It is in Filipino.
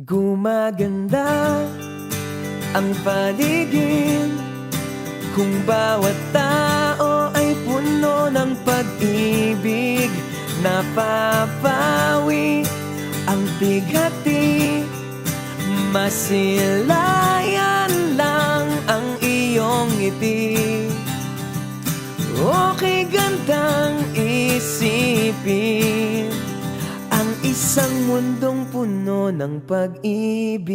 Gumaganda ang paligid kung bawat tao ay puno ng pag-ibig. Napapawi ang bighati, masilayan lang ang iyong ngiti. Okay, gandang isipin ang isang mundong puno ng pag-ibig.